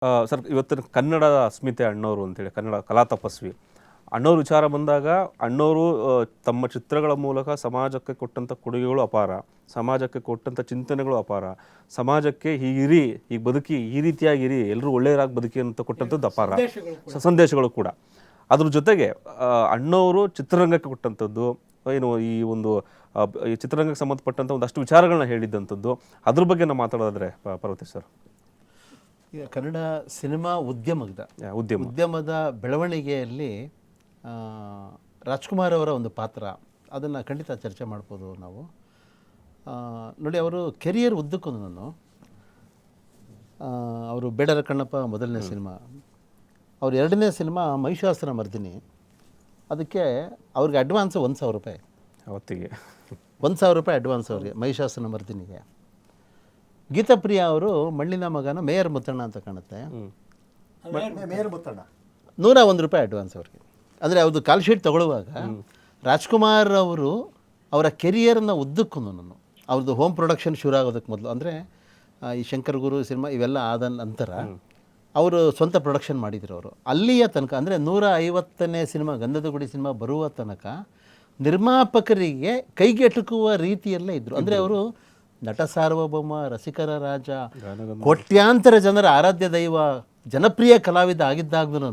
Sir, ಇವತ್ತಿನ ಕನ್ನಡದ ಅಸ್ಮಿತೆ ಅಣ್ಣವರು ಅಂತೇಳಿ, ಕನ್ನಡ ಕಲಾ ತಪಸ್ವಿ ಅಣ್ಣವ್ರ ವಿಚಾರ ಬಂದಾಗ ಅಣ್ಣವರು ತಮ್ಮ ಚಿತ್ರಗಳ ಮೂಲಕ ಸಮಾಜಕ್ಕೆ ಕೊಟ್ಟಂಥ ಕೊಡುಗೆಗಳು ಅಪಾರ, ಸಮಾಜಕ್ಕೆ ಕೊಟ್ಟಂಥ ಚಿಂತನೆಗಳು ಅಪಾರ, ಸಮಾಜಕ್ಕೆ ಹೀಗಿರಿ, ಹೀಗೆ ಬದುಕಿ, ಈ ರೀತಿಯಾಗಿರಿ, ಎಲ್ಲರೂ ಒಳ್ಳೆಯರಾಗಿ ಬದುಕಿ ಅಂತ ಕೊಟ್ಟಂಥದ್ದು ಅಪಾರ ಸಂದೇಶಗಳು ಕೂಡ. ಅದ್ರ ಜೊತೆಗೆ ಅಣ್ಣವರು ಚಿತ್ರರಂಗಕ್ಕೆ ಕೊಟ್ಟಂಥದ್ದು ಏನು, ಈ ಒಂದು ಈ ಚಿತ್ರರಂಗಕ್ಕೆ ಸಂಬಂಧಪಟ್ಟಂಥ ಒಂದಷ್ಟು ವಿಚಾರಗಳನ್ನ ಹೇಳಿದ್ದಂಥದ್ದು, ಅದ್ರ ಬಗ್ಗೆ ನಾವು ಮಾತಾಡೋದಾದ್ರೆ ಪಾರ್ವತೇಶ್ ಸರ್. ಈಗ ಕನ್ನಡ ಸಿನಿಮಾ ಉದ್ಯಮದ ಬೆಳವಣಿಗೆಯಲ್ಲಿ ರಾಜ್ಕುಮಾರ್ ಅವರ ಒಂದು ಪಾತ್ರ, ಅದನ್ನು ಖಂಡಿತ ಚರ್ಚೆ ಮಾಡ್ಬೋದು ನಾವು. ನೋಡಿ, ಅವರು ಕೆರಿಯರ್ ಉದ್ದಕ್ಕೂ ಅವರು ಬೇಡರ ಕಣ್ಣಪ್ಪ ಮೊದಲನೇ ಸಿನಿಮಾ, ಅವ್ರ ಎರಡನೇ ಸಿನಿಮಾ ಮಹಿಷಾಸುರ ಮರ್ದಿನಿ, ಅದಕ್ಕೆ ಅವ್ರಿಗೆ ಅಡ್ವಾನ್ಸ್ 1,000 ರೂಪಾಯಿ, ಅವತ್ತಿಗೆ 1,000 ರೂಪಾಯಿ ಅಡ್ವಾನ್ಸ್ ಅವ್ರಿಗೆ ಮಹಿಷಾಸುರ ಮರ್ದಿನಿಗೆ. ಗೀತಾಪ್ರಿಯ ಅವರು ಮಣ್ಣಿನ ಮಗನ ಮೇಯರ್ ಮುತ್ತಣ್ಣ ಅಂತ ಕಾಣುತ್ತೆ, ಮೇಯರ್ ಮುತ್ತಣ್ಣ 101 ರೂಪಾಯಿ ಅಡ್ವಾನ್ಸ್ ಅವ್ರಿಗೆ. ಅಂದರೆ ಅವ್ರದ್ದು ಕಾಲ್ ಶೀಟ್ ತಗೊಳ್ಳುವಾಗ ರಾಜ್ಕುಮಾರ್ ಅವರು ಅವರ ಕೆರಿಯರ್ನ ಉದ್ದಕ್ಕೂ ಅವ್ರದ್ದು ಹೋಮ್ ಪ್ರೊಡಕ್ಷನ್ ಶುರು ಆಗೋದಕ್ಕೆ ಮೊದಲು, ಅಂದರೆ ಈ ಶಂಕರ್ ಗುರು ಸಿನಿಮಾ ಇವೆಲ್ಲ ಆದ ನಂತರ ಅವರು ಸ್ವಂತ ಪ್ರೊಡಕ್ಷನ್ ಮಾಡಿದ್ರು. ಅವರು ಅಲ್ಲಿಯ ತನಕ, ಅಂದರೆ 150ನೇ ಸಿನಿಮಾ ಗಂಧದ ಗುಡಿ ಸಿನಿಮಾ ಬರುವ ತನಕ ನಿರ್ಮಾಪಕರಿಗೆ ಕೈಗೆಟುಕುವ ರೀತಿಯಲ್ಲೇ ಇದ್ದರು. ಅಂದರೆ ಅವರು ನಟ ಸಾರ್ವಭೌಮ, ರಸಿಕರ ರಾಜ, ಕೋಟ್ಯಾಂತರ ಜನರ ಆರಾಧ್ಯ ದೈವ, ಜನಪ್ರಿಯ ಕಲಾವಿದ ಆಗಿದ್ದಾಗ್ಲೂ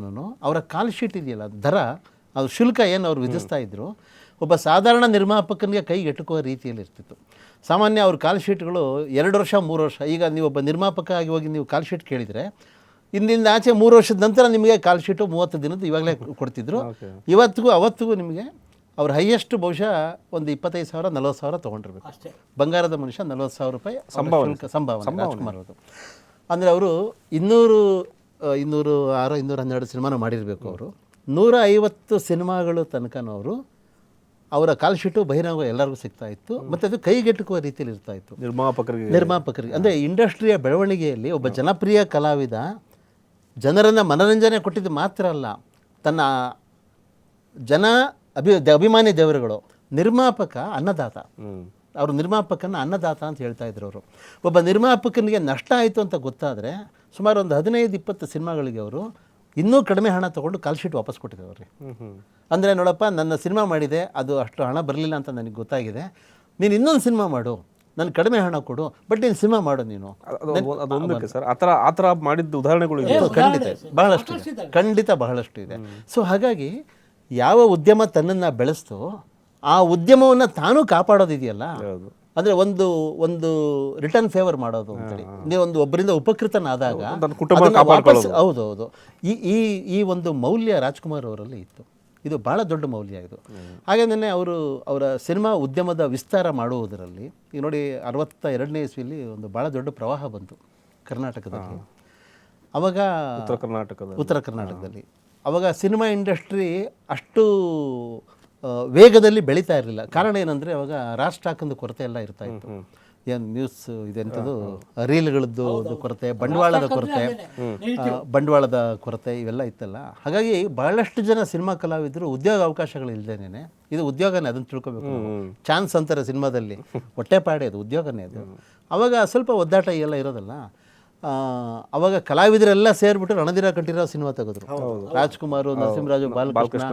ಅವರ ಕಾಲ್ ಶೀಟ್ ಇದೆಯಲ್ಲ, ದರ, ಅದು ಶುಲ್ಕ ಏನು ಅವ್ರು ವಿಧಿಸ್ತಾ ಇದ್ದರು, ಒಬ್ಬ ಸಾಧಾರಣ ನಿರ್ಮಾಪಕನಿಗೆ ಕೈಗೆಟುಕುವ ರೀತಿಯಲ್ಲಿ ಇರ್ತಿತ್ತು. ಸಾಮಾನ್ಯ ಅವ್ರ ಕಾಲ್ ಶೀಟ್ಗಳು 2 ವರ್ಷ 3 ವರ್ಷ. ಈಗ ನೀವು ಒಬ್ಬ ನಿರ್ಮಾಪಕ ಆಗಿ ಹೋಗಿ ನೀವು ಕಾಲ್ ಶೀಟ್ ಕೇಳಿದರೆ ಇಂದಿಂದ ಆಚೆ 3 ವರ್ಷದ ನಂತರ ನಿಮಗೆ ಕಾಲ್ ಶೀಟು 30 ದಿನದ್ದು ಇವಾಗಲೇ ಕೊಡ್ತಿದ್ರು. ಅವತ್ತಿಗೂ ನಿಮಗೆ ಅವ್ರ ಹೈಯೆಸ್ಟ್ ಬಹುಶಃ ಒಂದು 25,000 40,000 ತೊಗೊಂಡಿರ್ಬೇಕು. ಬಂಗಾರದ ಮನುಷ್ಯ 40,000 ರೂಪಾಯಿ ಸಂಭಾವನೆ ರಾಜ್ಕುಮಾರ್ ಅವರು. ಅಂದರೆ ಅವರು 212 ಸಿನಿಮಾನ ಮಾಡಿರಬೇಕು. ಅವರು 150 ಸಿನಿಮಾಗಳು ತನಕನೂ ಅವರ ಕಾಲ್ ಶೀಟು ಬಹಿರಂಗ ಎಲ್ಲರಿಗೂ ಸಿಗ್ತಾ ಇತ್ತು, ಮತ್ತು ಅದು ಕೈಗೆಟುಕುವ ರೀತಿಯಲ್ಲಿ ಇರ್ತಾ ಇತ್ತು ನಿರ್ಮಾಪಕರಿಗೆ. ಅಂದರೆ ಇಂಡಸ್ಟ್ರಿಯ ಬೆಳವಣಿಗೆಯಲ್ಲಿ ಒಬ್ಬ ಜನಪ್ರಿಯ ಕಲಾವಿದ ಜನರನ್ನು ಮನರಂಜನೆ ಕೊಟ್ಟಿದ್ದು ಮಾತ್ರ ಅಲ್ಲ, ತನ್ನ ಅಭಿಮಾನಿ ದೇವರುಗಳು, ನಿರ್ಮಾಪಕ ಅನ್ನದಾತ, ಅವರು ನಿರ್ಮಾಪಕನ ಅನ್ನದಾತ ಅಂತ ಹೇಳ್ತಾ ಇದ್ರು. ಅವರು ಒಬ್ಬ ನಿರ್ಮಾಪಕನಿಗೆ ನಷ್ಟ ಆಯಿತು ಅಂತ ಗೊತ್ತಾದರೆ ಸುಮಾರು ಒಂದು 15-20 ಸಿನಿಮಾಗಳಿಗೆ ಅವರು ಇನ್ನೂ ಕಡಿಮೆ ಹಣ ತೊಗೊಂಡು ಕಾಲ್ ಶೀಟ್ ವಾಪಸ್ ಕೊಟ್ಟಿದ್ದಾರೆ ಅವ್ರಿಗೆ. ಅಂದರೆ ನೋಡಪ್ಪ, ನನ್ನ ಸಿನಿಮಾ ಮಾಡಿದೆ, ಅದು ಅಷ್ಟು ಹಣ ಬರಲಿಲ್ಲ ಅಂತ ನನಗೆ ಗೊತ್ತಾಗಿದೆ, ನೀನು ಇನ್ನೊಂದು ಸಿನಿಮಾ ಮಾಡು, ನಾನು ಕಡಿಮೆ ಹಣ ಕೊಡು, ಬಟ್ ನೀನು ಸಿನಿಮಾ ಮಾಡು ನೀನು. ಸರ್, ಆ ಥರ ಮಾಡಿದ್ದ ಉದಾಹರಣೆಗಳು ಖಂಡಿತ ಬಹಳಷ್ಟು ಇದೆ. ಸೊ ಹಾಗಾಗಿ ಯಾವ ಉದ್ಯಮ ತನ್ನನ್ನು ಬೆಳೆಸ್ತೋ ಆ ಉದ್ಯಮವನ್ನು ತಾನೂ ಕಾಪಾಡೋದಿದೆಯಲ್ಲ, ಅಂದರೆ ಒಂದು ರಿಟರ್ನ್ ಫೇವರ್ ಮಾಡೋದು ಅಂತೇಳಿ. ನೀವು ಒಬ್ಬರಿಂದ ಉಪಕೃತನಾದಾಗ ಹೌದೌದು, ಈ ಒಂದು ಮೌಲ್ಯ ರಾಜ್ಕುಮಾರ್ ಅವರಲ್ಲಿ ಇತ್ತು. ಇದು ಭಾಳ ದೊಡ್ಡ ಮೌಲ್ಯ ಇದು. ಹಾಗೆಯೇ ಅವರ ಸಿನಿಮಾ ಉದ್ಯಮದ ವಿಸ್ತಾರ ಮಾಡುವುದರಲ್ಲಿ, ಈಗ ನೋಡಿ 62ನೇ ಇಸ್ವಿಯಲ್ಲಿ ಒಂದು ಭಾಳ ದೊಡ್ಡ ಪ್ರವಾಹ ಬಂತು ಕರ್ನಾಟಕದಲ್ಲಿ. ಅವಾಗ ಉತ್ತರ ಕರ್ನಾಟಕದಲ್ಲಿ ಅವಾಗ ಸಿನಿಮಾ ಇಂಡಸ್ಟ್ರಿ ಅಷ್ಟು ವೇಗದಲ್ಲಿ ಬೆಳೀತಾ ಇರಲಿಲ್ಲ. ಕಾರಣ ಏನಂದರೆ ಅವಾಗ ರಾಜ್ ಸ್ಟಾಕಿಂದು ಕೊರತೆ ಎಲ್ಲ ಇರ್ತಾ ಇತ್ತು. ಏನು ನ್ಯೂಸ್ ಇದೆಂಥದ್ದು, ರೀಲ್ಗಳದ್ದು ಒಂದು ಕೊರತೆ, ಬಂಡವಾಳದ ಕೊರತೆ ಇವೆಲ್ಲ ಇತ್ತಲ್ಲ. ಹಾಗಾಗಿ ಬಹಳಷ್ಟು ಜನ ಸಿನಿಮಾ ಕಲಾವಿದರು ಉದ್ಯೋಗ ಅವಕಾಶಗಳು ಇಲ್ಲದೇನೆ, ಇದು ಉದ್ಯೋಗನೇ, ಅದನ್ನು ತಿಳ್ಕೊಬೇಕು. ಚಾನ್ಸ್ ಅಂತಾರೆ ಸಿನಿಮಾದಲ್ಲಿ, ಹೊಟ್ಟೆಪಾಡೆ ಅದು, ಉದ್ಯೋಗನೇ ಅದು. ಅವಾಗ ಸ್ವಲ್ಪ ಒದ್ದಾಟ ಎಲ್ಲ ಇರೋದಲ್ಲ. ಅವಾಗ ಕಲಾವಿದರೆಲ್ಲ ಸೇರಿಬಿಟ್ಟು ರಣಧೀರ ಕಂಠೀರವ ಸಿನಿಮಾ ತೆಗೆದ್ರು. ರಾಜ್ಕುಮಾರ್, ನರಸಿಂಹರಾಜು, ಬಾಲಕೃಷ್ಣ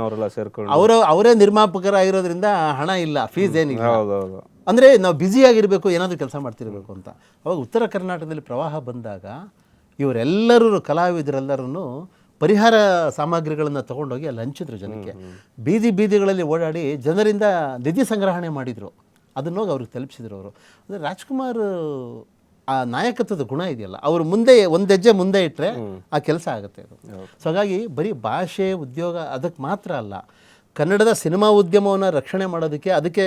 ಅವರೇ ನಿರ್ಮಾಪಕರಾಗಿರೋದ್ರಿಂದ ಹಣ ಇಲ್ಲ, ಫೀಸ್ ಏನಿಲ್ಲ. ಅಂದರೆ ನಾವು ಬ್ಯುಸಿಯಾಗಿರಬೇಕು, ಏನಾದರೂ ಕೆಲಸ ಮಾಡ್ತಿರ್ಬೇಕು ಅಂತ. ಅವಾಗ ಉತ್ತರ ಕರ್ನಾಟಕದಲ್ಲಿ ಪ್ರವಾಹ ಬಂದಾಗ ಇವರೆಲ್ಲರೂ ಕಲಾವಿದರೆಲ್ಲರೂ ಪರಿಹಾರ ಸಾಮಗ್ರಿಗಳನ್ನು ತೊಗೊಂಡೋಗಿ ಅಲ್ಲಿ ಹಂಚಿದ್ರು ಜನಕ್ಕೆ. ಬೀದಿಗಳಲ್ಲಿ ಓಡಾಡಿ ಜನರಿಂದ ನಿಧಿ ಸಂಗ್ರಹಣೆ ಮಾಡಿದರು, ಅದನ್ನೋಗಿ ಅವ್ರಿಗೆ ತಲುಪಿಸಿದ್ರು ಅವರು. ಅಂದರೆ ರಾಜ್ಕುಮಾರ್ ಆ ನಾಯಕತ್ವದ ಗುಣ ಇದೆಯಲ್ಲ, ಅವರು ಮುಂದೆ ಒಂದು ಹೆಜ್ಜೆ ಮುಂದೆ ಇಟ್ಟರೆ ಆ ಕೆಲಸ ಆಗುತ್ತೆ ಅದು. ಸೊ ಹಾಗಾಗಿ ಬರೀ ಭಾಷೆ, ಉದ್ಯೋಗ ಅದಕ್ಕೆ ಮಾತ್ರ ಅಲ್ಲ, ಕನ್ನಡದ ಸಿನಿಮಾ ಉದ್ಯಮವನ್ನು ರಕ್ಷಣೆ ಮಾಡೋದಕ್ಕೆ, ಅದಕ್ಕೆ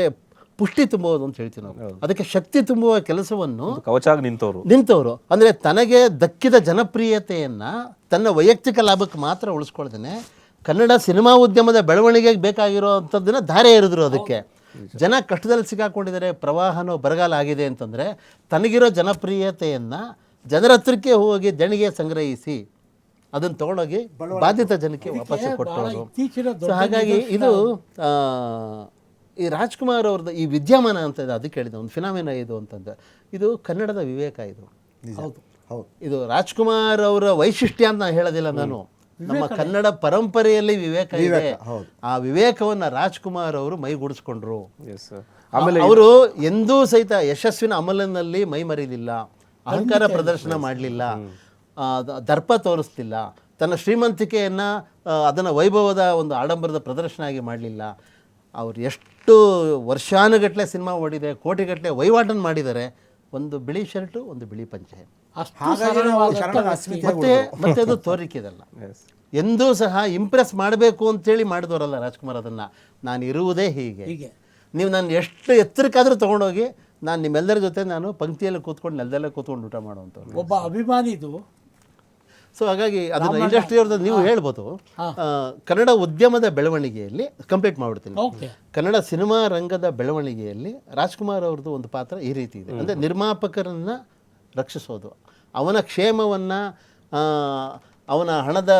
ಪುಷ್ಟಿ ತುಂಬುವುದು ಅಂತ ಹೇಳ್ತೀವಿ ನಾವು, ಅದಕ್ಕೆ ಶಕ್ತಿ ತುಂಬುವ ಕೆಲಸವನ್ನು ಕವಚಾಗಿ ನಿಂತವರು. ಅಂದರೆ ತನಗೆ ದಕ್ಕಿದ ಜನಪ್ರಿಯತೆಯನ್ನು ತನ್ನ ವೈಯಕ್ತಿಕ ಲಾಭಕ್ಕೆ ಮಾತ್ರ ಉಳಿಸ್ಕೊಳ್ದೇನೆ ಕನ್ನಡ ಸಿನಿಮಾ ಉದ್ಯಮದ ಬೆಳವಣಿಗೆಗೆ ಬೇಕಾಗಿರೋವಂಥದ್ದನ್ನು ಧಾರೆ ಎರೆದ್ರು. ಅದಕ್ಕೆ ಜನ ಕಷ್ಟದಲ್ಲಿ ಸಿಕ್ಕಾಕೊಂಡಿದ್ದಾರೆ, ಪ್ರವಾಹನೋ ಬರಗಾಲ ಆಗಿದೆ ಅಂತಂದರೆ ತನಗಿರೋ ಜನಪ್ರಿಯತೆಯನ್ನು ಜನರ ಹತ್ರಕ್ಕೆ ಹೋಗಿ ದೇಣಿಗೆ ಸಂಗ್ರಹಿಸಿ ಅದನ್ನು ತೊಗೊಂಡೋಗಿ ಬಾಧಿತ ಜನಕ್ಕೆ ವಾಪಸ್ಸು ಕೊಟ್ಟವರು. ಸೊ ಹಾಗಾಗಿ ಇದು ಈ ರಾಜ್ಕುಮಾರ್ ಅವ್ರದ್ದು ಈ ವಿದ್ಯಮಾನ ಅಂತ ಇದೆ, ಅದಕ್ಕೆ ಹೇಳಿದ ಒಂದು ಫಿನಾಮಿನ ಇದು ಅಂತಂದರೆ ಇದು ಕನ್ನಡದ ವಿವೇಕ. ಇದು ಹೌದು. ಹೌದು. ಇದು ರಾಜ್ಕುಮಾರ್ ಅವರ ವೈಶಿಷ್ಟ್ಯ ಅಂತ ನಾನು ಹೇಳೋದಿಲ್ಲ ನಾನು. ನಮ್ಮ ಕನ್ನಡ ಪರಂಪರೆಯಲ್ಲಿ ವಿವೇಕ ಇದೆ. ಹೌದು. ಆ ವಿವೇಕವನ್ನು ರಾಜ್ಕುಮಾರ್ ಅವರು ಮೈಗೂಡಿಸ್ಕೊಂಡ್ರು. ಎಸ್ ಅವರು ಎಂದೂ ಸಹಿತ ಯಶಸ್ವಿನ ಅಮಲಿನಲ್ಲಿ ಮೈ ಮರೀಲಿಲ್ಲ, ಅಹಂಕಾರ ಪ್ರದರ್ಶನ ಮಾಡಲಿಲ್ಲ, ದರ್ಪ ತೋರಿಸ್ತಿಲ್ಲ, ತನ್ನ ಶ್ರೀಮಂತಿಕೆಯನ್ನು ಅದನ್ನು ವೈಭವದ ಒಂದು ಆಡಂಬರದ ಪ್ರದರ್ಶನ ಆಗಿ ಮಾಡಲಿಲ್ಲ. ಅವ್ರು ಎಷ್ಟು ವರ್ಷಾನುಗಟ್ಟಲೆ ಸಿನಿಮಾ ಓಡಿದೆ, ಕೋಟಿಗಟ್ಟಲೆ ವಹಿವಾಟನ್ನು ಮಾಡಿದ್ದಾರೆ. ಒಂದು ಬಿಳಿ ಶರ್ಟು, ಒಂದು ಬಿಳಿ ಪಂಚೆ, ಮತ್ತೆ ಅದು ತೋರಿಕೆದಲ್ಲ. ಎಂದೂ ಸಹ ಇಂಪ್ರೆಸ್ ಮಾಡಬೇಕು ಅಂತೇಳಿ ಮಾಡಿದವರಲ್ಲ ರಾಜ್ಕುಮಾರ್. ಅದನ್ನು ನಾನು ಇರುವುದೇ ಹೀಗೆ, ನೀವು ನಾನು ಎಷ್ಟು ಎತ್ತರಕ್ಕಾದರೂ ತೊಗೊಂಡೋಗಿ ನಾನು ನಿಮ್ಮೆಲ್ಲರ ಜೊತೆ ನಾನು ಪಂಕ್ತಿಯಲ್ಲಿ ಕೂತ್ಕೊಂಡು ನೆಲದಲ್ಲೇ ಕೂತ್ಕೊಂಡು ಊಟ ಮಾಡುವಂಥವ್ರು ಒಬ್ಬ ಅಭಿಮಾನಿದು. ಸೊ ಹಾಗಾಗಿ ಅದನ್ನು ಇಂಡಸ್ಟ್ರಿಯವ್ರದ್ದು ನೀವು ಹೇಳ್ಬೋದು. ಕನ್ನಡ ಉದ್ಯಮದ ಬೆಳವಣಿಗೆಯಲ್ಲಿ ಕಂಪ್ಲೀಟ್ ಮಾಡಿಬಿಡ್ತೀನಿ. ಕನ್ನಡ ಸಿನಿಮಾ ರಂಗದ ಬೆಳವಣಿಗೆಯಲ್ಲಿ ರಾಜ್ಕುಮಾರ್ ಅವ್ರದ್ದು ಒಂದು ಪಾತ್ರ ಈ ರೀತಿ ಇದೆ. ಅಂದರೆ ನಿರ್ಮಾಪಕರನ್ನು ರಕ್ಷಿಸೋದು, ಅವನ ಕ್ಷೇಮವನ್ನು, ಅವನ ಹಣದ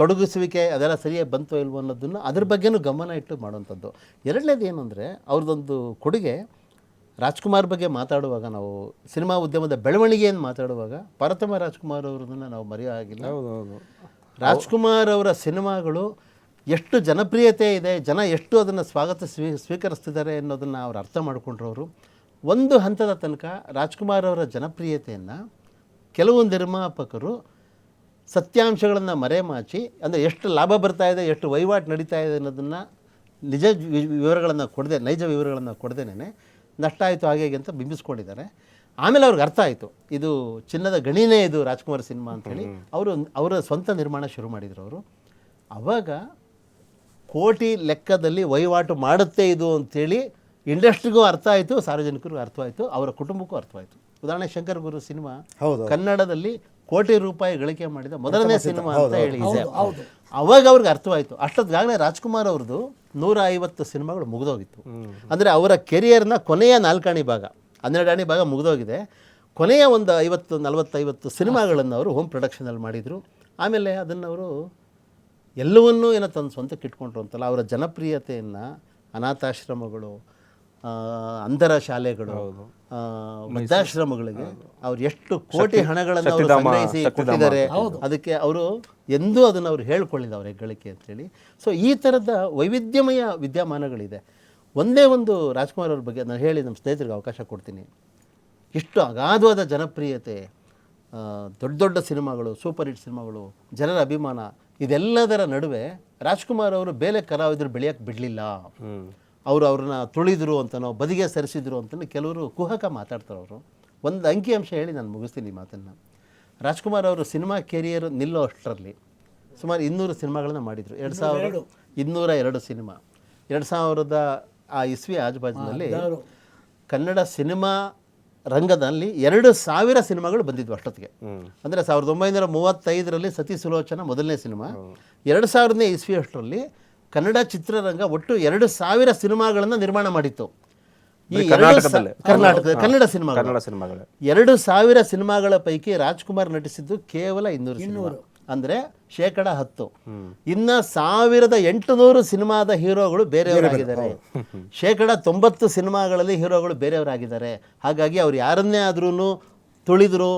ತೊಡಗಿಸುವಿಕೆ ಅದೆಲ್ಲ ಸರಿಯಾಗಿ ಬಂತೋ ಇಲ್ವೋ ಅನ್ನೋದನ್ನು ಅದ್ರ ಬಗ್ಗೆನೂ ಗಮನ ಇಟ್ಟು ಮಾಡುವಂಥದ್ದು. ಎರಡನೇದು ಏನು ಅಂದರೆ ಅವ್ರದ್ದೊಂದು ಕೊಡುಗೆ. ರಾಜ್ಕುಮಾರ್ ಬಗ್ಗೆ ಮಾತಾಡುವಾಗ, ನಾವು ಸಿನಿಮಾ ಉದ್ಯಮದ ಬೆಳವಣಿಗೆಯನ್ನು ಮಾತಾಡುವಾಗ ಪಾರ್ವತಮ್ಮ ರಾಜ್ಕುಮಾರ್ ಅವ್ರನ್ನ ನಾವು ಮರೆಯೋ ಆಗಿಲ್ಲ. ರಾಜ್ಕುಮಾರ್ ಅವರ ಸಿನಿಮಾಗಳು ಎಷ್ಟು ಜನಪ್ರಿಯತೆ ಇದೆ, ಜನ ಎಷ್ಟು ಅದನ್ನು ಸ್ವೀಕರಿಸ್ತಿದ್ದಾರೆ ಅನ್ನೋದನ್ನು ಅವ್ರು ಅರ್ಥ ಮಾಡಿಕೊಂಡ್ರವರು. ಒಂದು ಹಂತದ ತನಕ ರಾಜ್ಕುಮಾರ್ ಅವರ ಜನಪ್ರಿಯತೆಯನ್ನು ಕೆಲವು ನಿರ್ಮಾಪಕರು ಸತ್ಯಾಂಶಗಳನ್ನು ಮರೆಮಾಚಿ, ಅಂದರೆ ಎಷ್ಟು ಲಾಭ ಬರ್ತಾ ಇದೆ, ಎಷ್ಟು ವಹಿವಾಟು ನಡೀತಾ ಇದೆ ಅನ್ನೋದನ್ನು ನೈಜ ವಿವರಗಳನ್ನು ಕೊಡದೇನೆ ನಷ್ಟ ಆಯಿತು ಹಾಗೆ ಅಂತ ಬಿಂಬಿಸ್ಕೊಂಡಿದ್ದಾರೆ. ಆಮೇಲೆ ಅವ್ರಿಗೆ ಅರ್ಥ ಆಯಿತು ಇದು ಚಿನ್ನದ ಗಣಿನೇ ಇದು ರಾಜ್ಕುಮಾರ್ ಸಿನಿಮಾ ಅಂಥೇಳಿ ಅವರ ಸ್ವಂತ ನಿರ್ಮಾಣ ಶುರು ಮಾಡಿದರು ಅವರು. ಆವಾಗ ಕೋಟಿ ಲೆಕ್ಕದಲ್ಲಿ ವಹಿವಾಟು ಮಾಡುತ್ತೆ ಇದು ಅಂಥೇಳಿ ಇಂಡಸ್ಟ್ರಿಗೂ ಅರ್ಥ ಆಯಿತು, ಸಾರ್ವಜನಿಕರಿಗೂ ಅರ್ಥವಾಯಿತು, ಅವರ ಕುಟುಂಬಕ್ಕೂ ಅರ್ಥವಾಯಿತು. ಉದಾಹರಣೆ ಶಂಕರ್ ಗುರು ಸಿನಿಮಾ ಕನ್ನಡದಲ್ಲಿ ಕೋಟಿ ರೂಪಾಯಿ ಗಳಿಕೆ ಮಾಡಿದ ಮೊದಲನೇ ಸಿನಿಮಾ ಅಂತ ಹೇಳಿ ಇದೆ. ಅವಾಗ ಅವ್ರಿಗೆ ಅರ್ಥವಾಯಿತು. ಅಷ್ಟೊತ್ತಿಗಾಗಲೇ ರಾಜ್ಕುಮಾರ್ ಅವ್ರದ್ದು 150 ಸಿನಿಮಾಗಳು ಮುಗಿದೋಗಿತ್ತು. ಅಂದರೆ ಅವರ ಕೆರಿಯರ್ನ ಕೊನೆಯ 4 ಆಣಿ ಭಾಗ, 12 ಆಣಿ ಭಾಗ ಮುಗಿದೋಗಿದೆ. ಕೊನೆಯ ಒಂದು 50-40-50 ಸಿನಿಮಾಗಳನ್ನು ಅವರು ಹೋಮ್ ಪ್ರೊಡಕ್ಷನಲ್ಲಿ ಮಾಡಿದರು. ಆಮೇಲೆ ಅದನ್ನು ಅವರು ಎಲ್ಲವನ್ನೂ ಏನೋ ತನ್ನ ಸ್ವಂತಕ್ಕೆ ಇಟ್ಕೊಂಡ್ರು ಅಂತಲ್ಲ. ಅವರ ಜನಪ್ರಿಯತೆಯನ್ನು ಅನಾಥಾಶ್ರಮಗಳು, ಅಂಧರ ಶಾಲೆಗಳು, ವೃದ್ಧಾಶ್ರಮಗಳಿಗೆ ಅವ್ರು ಎಷ್ಟು ಕೋಟಿ ಹಣಗಳನ್ನು ಅವರು ಸಂಗ್ರಹಿಸಿ ಕೊಟ್ಟಿದ್ದಾರೆ. ಅದಕ್ಕೆ ಅವರು ಎಂದೂ ಅದನ್ನು ಅವ್ರು ಹೇಳ್ಕೊಳ್ಳಿಲ್ಲ ಅವ್ರ ಹೆಗ್ಗಳಿಕೆ ಅಂತೇಳಿ. ಸೊ ಈ ಥರದ ವೈವಿಧ್ಯಮಯ ವಿದ್ಯಮಾನಗಳಿದೆ. ಒಂದೇ ಒಂದು ರಾಜ್ಕುಮಾರ್ ಅವ್ರ ಬಗ್ಗೆ ನಾನು ಹೇಳಿ ನಮ್ಮ ಸ್ನೇಹಿತರಿಗೆ ಅವಕಾಶ ಕೊಡ್ತೀನಿ. ಇಷ್ಟು ಅಗಾಧವಾದ ಜನಪ್ರಿಯತೆ, ದೊಡ್ಡ ದೊಡ್ಡ ಸಿನಿಮಾಗಳು, ಸೂಪರ್ ಹಿಟ್ ಸಿನಿಮಾಗಳು, ಜನರ ಅಭಿಮಾನ, ಇದೆಲ್ಲದರ ನಡುವೆ ರಾಜ್ಕುಮಾರ್ ಅವರು ಬೇರೆ ಕಲಾವಿದರು ಬೆಳೆಯೋಕ್ಕೆ ಬಿಡಲಿಲ್ಲ. ಅವ್ರನ್ನ ತುಳಿದ್ರು ಅಂತನೋ ಬದಿಗೆ ಸರಿಸಿದ್ರು ಅಂತಲೂ ಕೆಲವರು ಕುಹಕ ಮಾತಾಡ್ತಾರೆ. ಅವರು ಒಂದು ಅಂಕಿಅಂಶ ಹೇಳಿ ನಾನು ಮುಗಿಸ್ತೀನಿ ಈ ಮಾತನ್ನು. ರಾಜ್ಕುಮಾರ್ ಅವರು ಸಿನಿಮಾ ಕೆರಿಯರ್ ನಿಲ್ಲೋ ಅಷ್ಟರಲ್ಲಿ ಸುಮಾರು 200 ಸಿನಿಮಾಗಳನ್ನ ಮಾಡಿದರು. 2202 ಸಿನಿಮಾ. 2000 ಆ ಇಸ್ವಿ ಆಜುಬಾಜಿನಲ್ಲಿ ಕನ್ನಡ ಸಿನಿಮಾ ರಂಗದಲ್ಲಿ 2000 ಸಿನಿಮಾಗಳು ಬಂದಿದ್ವು ಅಷ್ಟೊತ್ತಿಗೆ. ಅಂದರೆ 1935ರಲ್ಲಿ ಸತಿ ಸುಲೋಚನ ಮೊದಲನೇ ಸಿನಿಮಾ. 2000ನೇ ಇಸ್ವಿ ಅಷ್ಟರಲ್ಲಿ ಕನ್ನಡ ಚಿತ್ರರಂಗ ಒಟ್ಟು 2000 ಸಿನಿಮಾಗಳನ್ನು ನಿರ್ಮಾಣ ಮಾಡಿತ್ತು. ಈ ಕರ್ನಾಟಕದ ಕನ್ನಡ ಸಿನಿಮಾಗಳು 2000 ಸಿನಿಮಾಗಳ ಪೈಕಿ ರಾಜ್ಕುಮಾರ್ ನಟಿಸಿದ್ದು ಕೇವಲ 200 ಸಿನಿಮಾ, ಅಂದರೆ 10%. ಇನ್ನು 1800 ಸಿನಿಮಾದ ಹೀರೋಗಳು ಬೇರೆಯವರಾಗಿದ್ದಾರೆ. 90% ಸಿನಿಮಾಗಳಲ್ಲಿ ಹೀರೋಗಳು ಬೇರೆಯವರಾಗಿದ್ದಾರೆ. ಹಾಗಾಗಿ ಅವ್ರು ಯಾರನ್ನೇ ಆದ್ರೂ ತುಳಿದ್ರು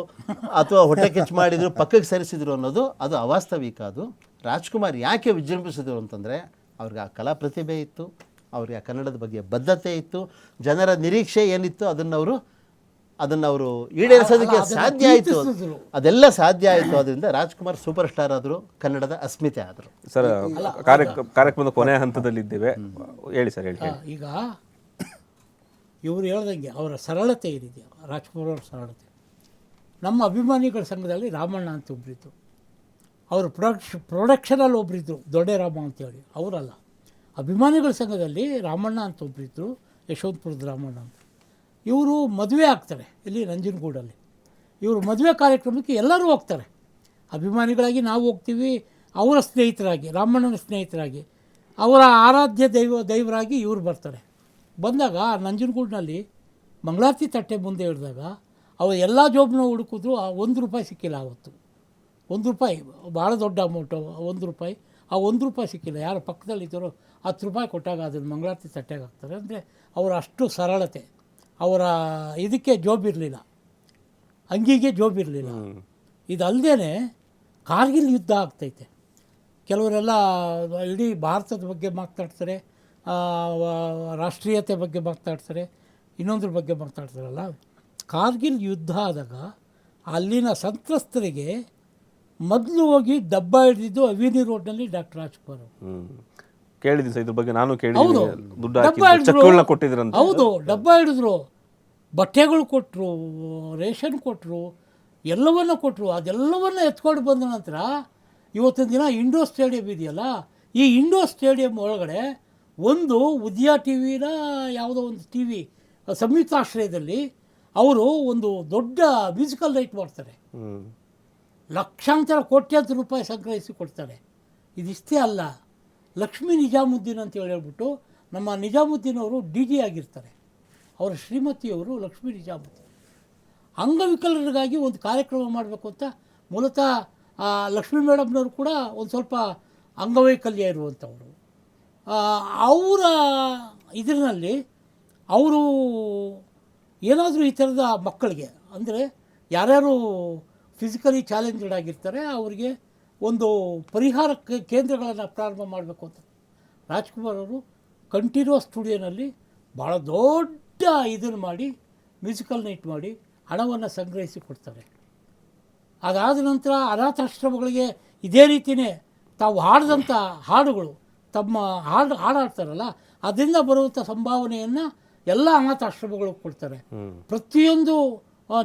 ಅಥವಾ ಹೊಟ್ಟೆ ಕಿಚ್ಚು ಮಾಡಿದ್ರು, ಪಕ್ಕಕ್ಕೆ ಸರಿಸಿದ್ರು ಅನ್ನೋದು ಅದು ಅವಾಸ್ತವಿಕ. ಅದು ರಾಜ್ಕುಮಾರ್ ಯಾಕೆ ವಿಜೃಂಭಿಸಿದ್ರು ಅಂತಂದರೆ ಅವ್ರಿಗೆ ಆ ಕಲಾ ಪ್ರತಿಭೆ ಇತ್ತು, ಅವ್ರಿಗೆ ಆ ಕನ್ನಡದ ಬಗ್ಗೆ ಬದ್ಧತೆ ಇತ್ತು, ಜನರ ನಿರೀಕ್ಷೆ ಏನಿತ್ತು ಅದನ್ನು ಅವರು ಈಡೇರಿಸೋದಕ್ಕೆ ಸಾಧ್ಯ ಆಯಿತು. ಅದೆಲ್ಲ ಸಾಧ್ಯ ಆಯಿತು. ಅದರಿಂದ ರಾಜ್ಕುಮಾರ್ ಸೂಪರ್ ಸ್ಟಾರ್ ಆದರು, ಕನ್ನಡದ ಅಸ್ಮಿತೆ ಆದರು. ಸರ್, ಕಾರ್ಯಕ್ರಮದ ಕೊನೆಯ ಹಂತದಲ್ಲಿದ್ದೇವೆ, ಹೇಳಿ ಸರ್. ಹೇಳಿ. ಈಗ ಇವರು ಹೇಳ್ದಂಗೆ ಅವರ ಸರಳತೆ ಏನಿದೆಯಾ, ರಾಜ್ಕುಮಾರ್ ಅವರ ಸರಳತೆ. ನಮ್ಮ ಅಭಿಮಾನಿಗಳ ಸಂಘದಲ್ಲಿ ರಾಮಣ್ಣ ಅಂತ ಒಬ್ಬರಿದ್ದರು. ಅವರು ಪ್ರೊಡಕ್ಷನಲ್ಲಿ ಒಬ್ಬರಿದ್ದರು, ದೊಡ್ಡ ರಾಮ ಅಂತೇಳಿ. ಅವರಲ್ಲ, ಅಭಿಮಾನಿಗಳ ಸಂಘದಲ್ಲಿ ರಾಮಣ್ಣ ಅಂತ ಒಬ್ಬರಿದ್ದರು, ಯಶವಂತಪುರದ ರಾಮಣ್ಣ ಅಂತ. ಇವರು ಮದುವೆ ಆಗ್ತಾರೆ ಇಲ್ಲಿ ನಂಜನಗೂಡಲ್ಲಿ. ಇವರು ಮದುವೆ ಕಾರ್ಯಕ್ರಮಕ್ಕೆ ಎಲ್ಲರೂ ಹೋಗ್ತಾರೆ. ಅಭಿಮಾನಿಗಳಾಗಿ ನಾವು ಹೋಗ್ತೀವಿ, ಅವರ ಸ್ನೇಹಿತರಾಗಿ, ರಾಮಣ್ಣನ ಸ್ನೇಹಿತರಾಗಿ, ಅವರ ಆರಾಧ್ಯ ದೈವರಾಗಿ ಇವರು ಬರ್ತಾರೆ. ಬಂದಾಗ ನಂಜನಗೂಡಿನಲ್ಲಿ ಮಂಗಳಾರತಿ ತಟ್ಟೆ ಮುಂದೆ ಹಿಡಿದಾಗ ಅವರು ಎಲ್ಲ ಜೋಬನ್ನ ಹುಡುಕಿದ್ರು, ₹1 ಸಿಕ್ಕಿಲ್ಲ. ಆವತ್ತು ₹1 ಭಾಳ ದೊಡ್ಡ ಅಮೌಂಟು. ₹1 ಆ ₹1 ಸಿಕ್ಕಿಲ್ಲ. ಯಾರು ಪಕ್ಕದಲ್ಲಿದ್ದರೋ ₹10 ಕೊಟ್ಟಾಗ ಅದನ್ನು ಮಂಗಳಾರತಿ ತಟ್ಟೆಗೆ ಹಾಕ್ತಾರೆ. ಅಂದರೆ ಅವರ ಅಷ್ಟು ಸರಳತೆ, ಅವರ ಇದಕ್ಕೆ ಜೋಬಿರಲಿಲ್ಲ. ಅಂಗಿಗೆ ಜೋಬಿರಲಿಲ್ಲ. ಇದಲ್ಲದೆ ಕಾರ್ಗಿಲ್ ಯುದ್ಧ ಆಗ್ತೈತೆ. ಕೆಲವರೆಲ್ಲ ಇಡೀ ಭಾರತದ ಬಗ್ಗೆ ಮಾತಾಡ್ತಾರೆ, ರಾಷ್ಟ್ರೀಯತೆ ಬಗ್ಗೆ ಮಾತಾಡ್ತಾರೆ, ಇನ್ನೊಂದ್ರ ಬಗ್ಗೆ ಮಾತಾಡ್ತಾರಲ್ಲ. ಕಾರ್ಗಿಲ್ ಯುದ್ಧ ಆದಾಗ ಅಲ್ಲಿನ ಸಂತ್ರಸ್ತರಿಗೆ ಮೊದಲು ಹೋಗಿ ಡಬ್ಬ ಹಿಡಿದಿದ್ದು ಅವಿನಿ ರೋಡ್ನಲ್ಲಿ ಡಾಕ್ಟರ್ ರಾಜ್ಕುಮಾರ್ ಅವರು. ಕೇಳಿದ್ದೀನಿ ಸರ್ ಇದ್ರ ಬಗ್ಗೆ, ನಾನು ಹೌದು, ಕೇಳಿದ್ದೀನಿ. ದುಡ್ಡು ಡಬ್ಬ ಹಾಕಿ ಹಿಡಿದ್ರು. ಚೆಕ್ಗಳನ್ನ ಕೊಟ್ಟಿದ್ರಂತ. ಹೌದು, ಡಬ್ಬ ಹಿಡಿದ್ರು, ಬಟ್ಟೆಗಳು ಕೊಟ್ಟರು, ರೇಷನ್ ಕೊಟ್ಟರು, ಎಲ್ಲವನ್ನ ಕೊಟ್ಟರು. ಅದೆಲ್ಲವನ್ನು ಎತ್ಕೊಂಡು ಬಂದ ನಂತರ ಇವತ್ತಿನ ದಿನ ಇಂಡೋ ಸ್ಟೇಡಿಯಂ ಇದೆಯಲ್ಲ, ಈ ಇಂಡೋ ಸ್ಟೇಡಿಯಂ ಒಳಗಡೆ ಒಂದು ಉದಯ ಟಿ ವಿನ ಯಾವುದೋ ಒಂದು ಟಿ ವಿ ಸಂಯುಕ್ತಾಶ್ರಯದಲ್ಲಿ ಅವರು ಒಂದು ದೊಡ್ಡ ಮ್ಯೂಸಿಕಲ್ ನೈಟ್ ಮಾಡ್ತಾರೆ. ಲಕ್ಷಾಂತರ ಕೋಟ್ಯಾಂತರ ರೂಪಾಯಿ ಸಂಗ್ರಹಿಸಿ ಕೊಡ್ತಾರೆ. ಇದಿಷ್ಟೇ ಅಲ್ಲ, ಲಕ್ಷ್ಮೀ ನಿಜಾಮುದ್ದೀನ್ ಅಂತ ಹೇಳ್ಬಿಟ್ಟು ನಮ್ಮ ನಿಜಾಮುದ್ದೀನ್ ಅವರು ಡಿ ಜಿ ಆಗಿರ್ತಾರೆ. ಅವರ ಶ್ರೀಮತಿಯವರು ಲಕ್ಷ್ಮೀ ನಿಜಾಮುದ್ದೀನ್. ಅಂಗವಿಕಲರಿಗಾಗಿ ಒಂದು ಕಾರ್ಯಕ್ರಮ ಮಾಡಬೇಕು ಅಂತ ಮೂಲತಃ ಲಕ್ಷ್ಮೀ ಮೇಡಮ್ನವರು ಕೂಡ ಒಂದು ಸ್ವಲ್ಪ ಅಂಗವೈಕಲ್ಯ ಇರುವಂಥವರು. ಅವರ ಇದರಲ್ಲಿ ಅವರು ಏನಾದರೂ ಈ ಥರದ ಮಕ್ಕಳಿಗೆ, ಅಂದರೆ ಯಾರ್ಯಾರು ಫಿಸಿಕಲಿ ಚಾಲೆಂಜ್ಡ್ ಆಗಿರ್ತಾರೆ ಅವರಿಗೆ ಒಂದು ಪರಿಹಾರ ಕೇಂದ್ರಗಳನ್ನು ಪ್ರಾರಂಭ ಮಾಡಬೇಕು ಅಂತ ರಾಜ್ಕುಮಾರ್ ಅವರು ಕಂಠೀರವ ಸ್ಟುಡಿಯೋನಲ್ಲಿ ಭಾಳ ದೊಡ್ಡ ಇದನ್ನು ಮಾಡಿ ಮ್ಯೂಸಿಕಲ್ ನೈಟ್ ಮಾಡಿ ಹಣವನ್ನು ಸಂಗ್ರಹಿಸಿ ಕೊಡ್ತಾರೆ. ಅದಾದ ನಂತರ ಅನಾಥಾಶ್ರಮಗಳಿಗೆ ಇದೇ ರೀತಿಯೇ ತಾವು ಹಾಡಿದಂಥ ಹಾಡುಗಳು, ತಮ್ಮ ಹಾಡಾಡ್ತಾರಲ್ಲ ಅದರಿಂದ ಬರುವಂಥ ಸಂಭಾವನೆಯನ್ನು ಎಲ್ಲ ಅನಾಥಾಶ್ರಮಗಳಿಗೆ ಕೊಡ್ತಾರೆ. ಪ್ರತಿಯೊಂದು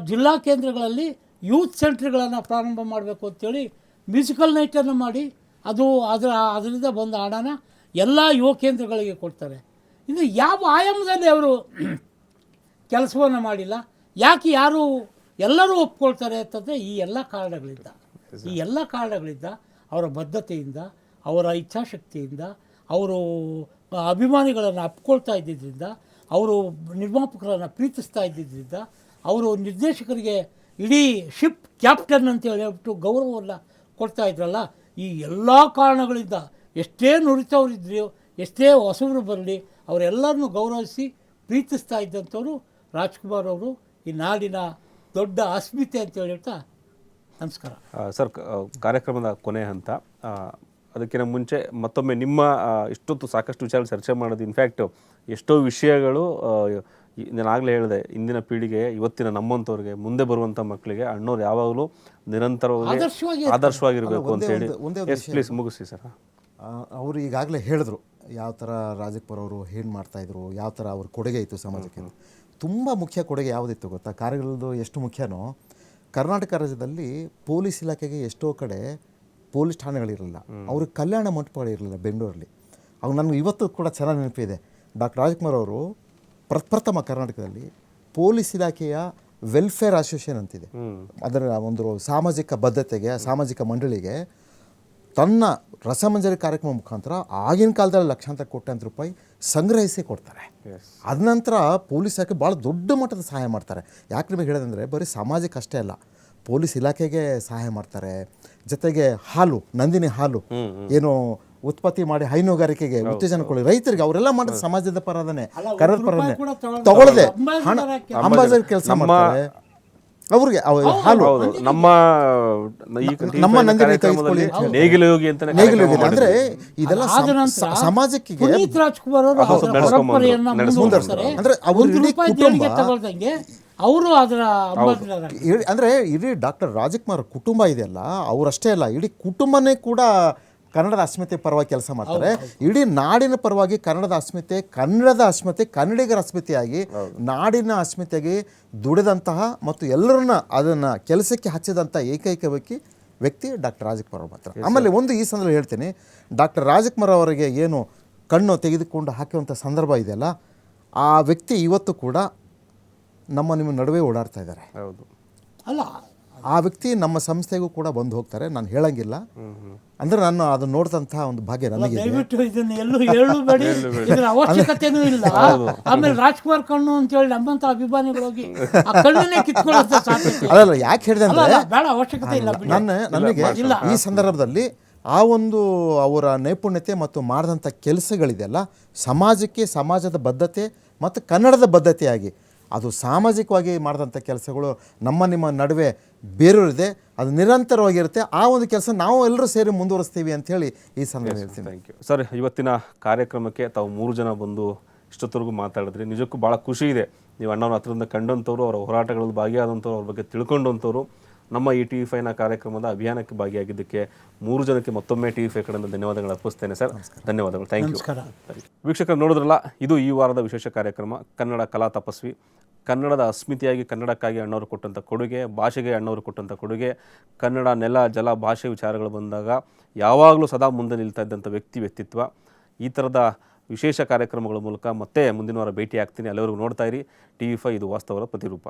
ಜಿಲ್ಲಾ ಕೇಂದ್ರಗಳಲ್ಲಿ ಯೂತ್ ಸೆಂಟ್ರ್ಗಳನ್ನು ಪ್ರಾರಂಭ ಮಾಡಬೇಕು ಅಂತೇಳಿ ಮ್ಯೂಸಿಕಲ್ ನೈಟನ್ನು ಮಾಡಿ ಅದರಿಂದ ಬಂದ ಹಣನ ಎಲ್ಲ ಯುವ ಕೇಂದ್ರಗಳಿಗೆ ಕೊಡ್ತಾರೆ. ಇನ್ನು ಯಾವ ಆಯಾಮದಲ್ಲಿ ಅವರು ಕೆಲಸವನ್ನು ಮಾಡಿಲ್ಲ, ಯಾಕೆ ಯಾರು ಎಲ್ಲರೂ ಒಪ್ಕೊಳ್ತಾರೆ ಅಂತಂದರೆ ಈ ಎಲ್ಲ ಕಾರಣಗಳಿಂದ ಅವರ ಬದ್ಧತೆಯಿಂದ, ಅವರ ಇಚ್ಛಾಶಕ್ತಿಯಿಂದ, ಅವರು ಅಭಿಮಾನಿಗಳನ್ನು ಅಪ್ಕೊಳ್ತಾ ಇದ್ದಿದ್ದರಿಂದ, ಅವರು ನಿರ್ಮಾಪಕರನ್ನು ಪ್ರೀತಿಸ್ತಾ ಇದ್ದಿದ್ದರಿಂದ, ಅವರು ನಿರ್ದೇಶಕರಿಗೆ ಇಡೀ ಶಿಪ್ ಕ್ಯಾಪ್ಟನ್ ಅಂತ ಹೇಳ್ಬಿಟ್ಟು ಗೌರವವನ್ನು ಕೊಡ್ತಾ ಇದ್ರಲ್ಲ, ಈ ಎಲ್ಲ ಕಾರಣಗಳಿಂದ ಎಷ್ಟೇ ನುರಿತವರಿದ್ರೂ ಎಷ್ಟೇ ಹೊಸಬರು ಬರಲಿ ಅವರೆಲ್ಲರನ್ನೂ ಗೌರವಿಸಿ ಪ್ರೀತಿಸ್ತಾ ಇದ್ದಂಥವರು ರಾಜ್ಕುಮಾರ್ ಅವರು. ಈ ನಾಡಿನ ದೊಡ್ಡ ಅಸ್ಮಿತೆ ಅಂತ ಹೇಳ್ತಾ ನಮಸ್ಕಾರ. ಸರ್, ಕಾರ್ಯಕ್ರಮದ ಕೊನೆ ಹಂತ. ಅದಕ್ಕಿಂತ ಮುಂಚೆ ಮತ್ತೊಮ್ಮೆ ನಿಮ್ಮ ಇಷ್ಟೊತ್ತು ಸಾಕಷ್ಟು ವಿಚಾರ ಚರ್ಚೆ ಮಾಡೋದು, ಇನ್ಫ್ಯಾಕ್ಟ್ ಎಷ್ಟೋ ವಿಷಯಗಳು ನಾನಾಗಲೇ ಹೇಳಿದೆ, ಇಂದಿನ ಪೀಳಿಗೆ, ಇವತ್ತಿನ ನಮ್ಮಂಥವ್ರಿಗೆ, ಮುಂದೆ ಬರುವಂಥ ಮಕ್ಕಳಿಗೆ ಅಣ್ಣವ್ರು ಯಾವಾಗಲೂ ನಿರಂತರವಾಗಿ ಆದರ್ಶವಾಗಿರಬೇಕು ಅಂತೇಳಿ. ಪ್ಲೀಸ್ ಮುಗಿಸಿ ಸರ್. ಅವರು ಈಗಾಗಲೇ ಹೇಳಿದ್ರು ಯಾವ ಥರ ರಾಜಕುಮಾರ್ ಅವರು ಏನು ಮಾಡ್ತಾಯಿದ್ರು, ಯಾವ ಥರ ಅವ್ರ ಕೊಡುಗೆ ಇತ್ತು ಸಮಾಜಕ್ಕೆ. ತುಂಬ ಮುಖ್ಯ ಕೊಡುಗೆ ಯಾವುದಿತ್ತು ಗೊತ್ತಾ? ಕಾರ್ಯಗಳದ್ದು ಎಷ್ಟು ಮುಖ್ಯನೋ, ಕರ್ನಾಟಕ ರಾಜ್ಯದಲ್ಲಿ ಪೊಲೀಸ್ ಇಲಾಖೆಗೆ ಎಷ್ಟೋ ಕಡೆ ಪೊಲೀಸ್ ಠಾಣೆಗಳಿರಲಿಲ್ಲ, ಅವ್ರಿಗೆ ಕಲ್ಯಾಣ ಮಂಟಪಗಳಿರಲಿಲ್ಲ ಬೆಂಗಳೂರಲ್ಲಿ. ಅವು ನನಗೆ ಇವತ್ತು ಕೂಡ ಚೆನ್ನಾಗಿ ನೆನಪಿದೆ. ಡಾಕ್ಟರ್ ರಾಜ್ಕುಮಾರ್ ಅವರು ಪ್ರಪ್ರಥಮ ಕರ್ನಾಟಕದಲ್ಲಿ ಪೊಲೀಸ್ ಇಲಾಖೆಯ ವೆಲ್ಫೇರ್ ಅಸೋಸಿಯೇಷನ್ ಅಂತಿದೆ, ಅದರ ಒಂದು ಸಾಮಾಜಿಕ ಬದ್ಧತೆಗೆ, ಸಾಮಾಜಿಕ ಮಂಡಳಿಗೆ ತನ್ನ ರಸಮಂಜರಿ ಕಾರ್ಯಕ್ರಮ ಮುಖಾಂತರ ಆಗಿನ ಕಾಲದಲ್ಲಿ ಲಕ್ಷಾಂತರ ಕೋಟ್ಯಾಂತರ ರೂಪಾಯಿ ಸಂಗ್ರಹಿಸಿ ಕೊಡ್ತಾರೆ. ಅದ ನಂತರ ಪೊಲೀಸ್ ಇಲಾಖೆ ಭಾಳ ದೊಡ್ಡ ಮಟ್ಟದ ಸಹಾಯ ಮಾಡ್ತಾರೆ. ಯಾಕೆ ನಿಮಗೆ ಹೇಳೋದಂದರೆ, ಬರೀ ಸಮಾಜಕ್ಕೆ ಅಷ್ಟೇ ಅಲ್ಲ, ಪೊಲೀಸ್ ಇಲಾಖೆಗೆ ಸಹಾಯ ಮಾಡ್ತಾರೆ. ಜೊತೆಗೆ ಹಾಲು, ನಂದಿನಿ ಹಾಲು ಏನು ಉತ್ಪತ್ತಿ ಮಾಡಿ ಹೈನುಗಾರಿಕೆಗೆ ಉತ್ತೇಜನ ಕೊಡಿ, ರೈತರಿಗೆ, ಅವರೆಲ್ಲ ಮಾಡಿದ ಸಮಾಜದ ಪರದನೆ, ಕನ್ನಡ ಪರದನೆ ತಗೊಳ್ಳದೆ ಹಣ ಅಂಬಾಸಿಡರ್ ಕೆಲಸ ಮಾಡ್ತಾರೆ. ಅವ್ರಿಗೆ ಹಾಲು ನಮ್ಮ ನಂದಿನಿ ತೆಗೆದುಕೊಳ್ಳಿ, ನೇಗಿಲು ಯೋಗಿ ಅಂತ, ಅಂದ್ರೆ ಇದೆಲ್ಲ ಸಮಾಜಕ್ಕೆ ಅಂದ್ರೆ ಅವ್ರ ಇಡೀ ಕುಟುಂಬ, ಅವರು ಅದರ ಅಂದ್ರೆ ಇಡೀ ಡಾಕ್ಟರ್ ರಾಜ್ಕುಮಾರ್ ಕುಟುಂಬ ಇದೆಯಲ್ಲ, ಅವರಷ್ಟೇ ಅಲ್ಲ, ಇಡೀ ಕುಟುಂಬನೇ ಕೂಡ ಕನ್ನಡದ ಅಸ್ಮಿತೆ ಪರವಾಗಿ ಕೆಲಸ ಮಾಡ್ತಾರೆ. ಇಡೀ ನಾಡಿನ ಪರವಾಗಿ ಕನ್ನಡದ ಅಸ್ಮಿತೆ, ಕನ್ನಡಿಗರ ಅಸ್ಮಿತೆಯಾಗಿ, ನಾಡಿನ ಅಸ್ಮಿತೆಗೆ ದುಡಿದಂತಹ ಮತ್ತು ಎಲ್ಲರನ್ನ ಅದನ್ನು ಕೆಲಸಕ್ಕೆ ಹಚ್ಚಿದಂಥ ಏಕೈಕ ವ್ಯಕ್ತಿ ಡಾಕ್ಟರ್ ರಾಜ್ಕುಮಾರ್ ಅವರು ಮಾತ್ರ. ಆಮೇಲೆ ಒಂದು ಈ ಸಂದರ್ಭ ಹೇಳ್ತೀನಿ, ಡಾಕ್ಟರ್ ರಾಜ್ಕುಮಾರ್ ಅವರಿಗೆ ಏನು ಕಣ್ಣು ತೆಗೆದುಕೊಂಡು ಹಾಕುವಂಥ ಸಂದರ್ಭ ಇದೆಯಲ್ಲ, ಆ ವ್ಯಕ್ತಿ ಇವತ್ತು ಕೂಡ ನಿಮ್ಮ ನಡುವೆ ಓಡಾಡ್ತಾ ಇದ್ದಾರೆ. ಹೌದು, ಅಲ್ಲ, ಆ ವ್ಯಕ್ತಿ ನಮ್ಮ ಸಂಸ್ಥೆಗೂ ಕೂಡ ಬಂದು ಹೋಗ್ತಾರೆ. ನಾನು ಹೇಳಂಗಿಲ್ಲ, ಅಂದ್ರೆ ನಾನು ಅದನ್ನ ನೋಡಿದಂಥ ಒಂದು ಭಾಗ್ಯ ನನಗೆ. ದಯವಿಟ್ಟು ಇದನ್ನ ಎಲ್ಲೂ ಹೇಳಬೇಡಿ, ಇದರ ಅವಶ್ಯಕತೆನೂ ಇಲ್ಲ. ಆಮೇಲೆ ರಾಜ್ಕುಮಾರ್ ಕಣ್ಣು ಅಂತ ಹೇಳಿ ನಮ್ಮಂತ ಅಭಿಮಾನಿಗಳು ಹೋಗಿ ಆ ಕಣ್ಣನ್ನೇ ಕಿತ್ಕೊಳ್ಳೋ ಸಾಧ್ಯತೆ. ಅದಲ್ಲ, ಯಾಕೆ ಹೇಳಿದೆ ಅಂದ್ರೆ, ಬೇಡ, ಅವಶ್ಯಕತೆ ಇಲ್ಲ. ನನಗೆ ಈ ಸಂದರ್ಭದಲ್ಲಿ ಆ ಒಂದು ಅವರ ನೈಪುಣ್ಯತೆ ಮತ್ತು ಮಾಡಿದಂಥ ಕೆಲಸಗಳಿದೆಯಲ್ಲ, ಸಮಾಜಕ್ಕೆ, ಸಮಾಜದ ಬದ್ಧತೆ ಮತ್ತು ಕನ್ನಡದ ಬದ್ಧತೆಯಾಗಿ ಅದು ಸಾಮಾಜಿಕವಾಗಿ ಮಾಡಿದಂಥ ಕೆಲಸಗಳು ನಿಮ್ಮ ನಡುವೆ ಬೇರೂರಿದೆ, ಅದು ನಿರಂತರವಾಗಿರುತ್ತೆ. ಆ ಒಂದು ಕೆಲಸ ನಾವು ಎಲ್ಲರೂ ಸೇರಿ ಮುಂದುವರಿಸ್ತೀವಿ ಅಂಥೇಳಿ ಈ ಸಂದರ್ಭ ಹೇಳ್ತೀನಿ. Thank you sir. ಇವತ್ತಿನ ಕಾರ್ಯಕ್ರಮಕ್ಕೆ ತಾವು 3 ಜನ ಬಂದು ಇಷ್ಟೊತ್ತವರೆಗೂ ಮಾತಾಡಿದ್ರಿ. ನಿಜಕ್ಕೂ ಭಾಳ ಖುಷಿ ಇದೆ. ನೀವು ಅಣ್ಣವ್ರ ಹತ್ರದಿಂದ ಕಂಡಂಥವ್ರು, ಅವರ ಹೋರಾಟಗಳಲ್ಲಿ ಭಾಗಿಯಾದಂಥವ್ರು, ಅವ್ರ ಬಗ್ಗೆ ತಿಳ್ಕೊಂಡಂಥವ್ರು, ನಮ್ಮ ಈ TV5ನ ಕಾರ್ಯಕ್ರಮದ ಅಭಿಯಾನಕ್ಕೆ ಭಾಗಿಯಾಗಿದ್ದಕ್ಕೆ 3 ಜನಕ್ಕೆ ಮತ್ತೊಮ್ಮೆ TV5 ಕಡೆಯಿಂದ ಧನ್ಯವಾದಗಳು ಅರ್ಪಿಸ್ತೇನೆ ಸರ್. ಧನ್ಯವಾದಗಳು. Thank you. ನಮಸ್ಕಾರ. ವೀಕ್ಷಕರು ನೋಡಿದ್ರಲ್ಲ, ಇದು ಈ ವಾರದ ವಿಶೇಷ ಕಾರ್ಯಕ್ರಮ ಕನ್ನಡ ಕಲಾ ತಪಸ್ವಿ. ಕನ್ನಡದ ಅಸ್ಮಿತೆಯಾಗಿ ಕನ್ನಡಕ್ಕಾಗಿ ಅಣ್ಣವರು ಕೊಟ್ಟಂಥ ಕೊಡುಗೆ, ಭಾಷೆಗೆ ಅಣ್ಣವರು ಕೊಟ್ಟಂಥ ಕೊಡುಗೆ, ಕನ್ನಡ ನೆಲ ಜಲ ಭಾಷೆ ವಿಚಾರಗಳು ಬಂದಾಗ ಯಾವಾಗಲೂ ಸದಾ ಮುಂದೆ ನಿಲ್ತಾ ಇದ್ದಂಥ ವ್ಯಕ್ತಿತ್ವ. ಈ ಥರದ ವಿಶೇಷ ಕಾರ್ಯಕ್ರಮಗಳ ಮೂಲಕ ಮತ್ತೆ ಮುಂದಿನ ವಾರ ಭೇಟಿ ಆಗ್ತೀನಿ. ಅಲ್ಲಿವರೆಗೂ ನೋಡ್ತಾ ಇರಿ TV5, ಇದು ವಾಸ್ತವದ ಪ್ರತಿರೂಪ.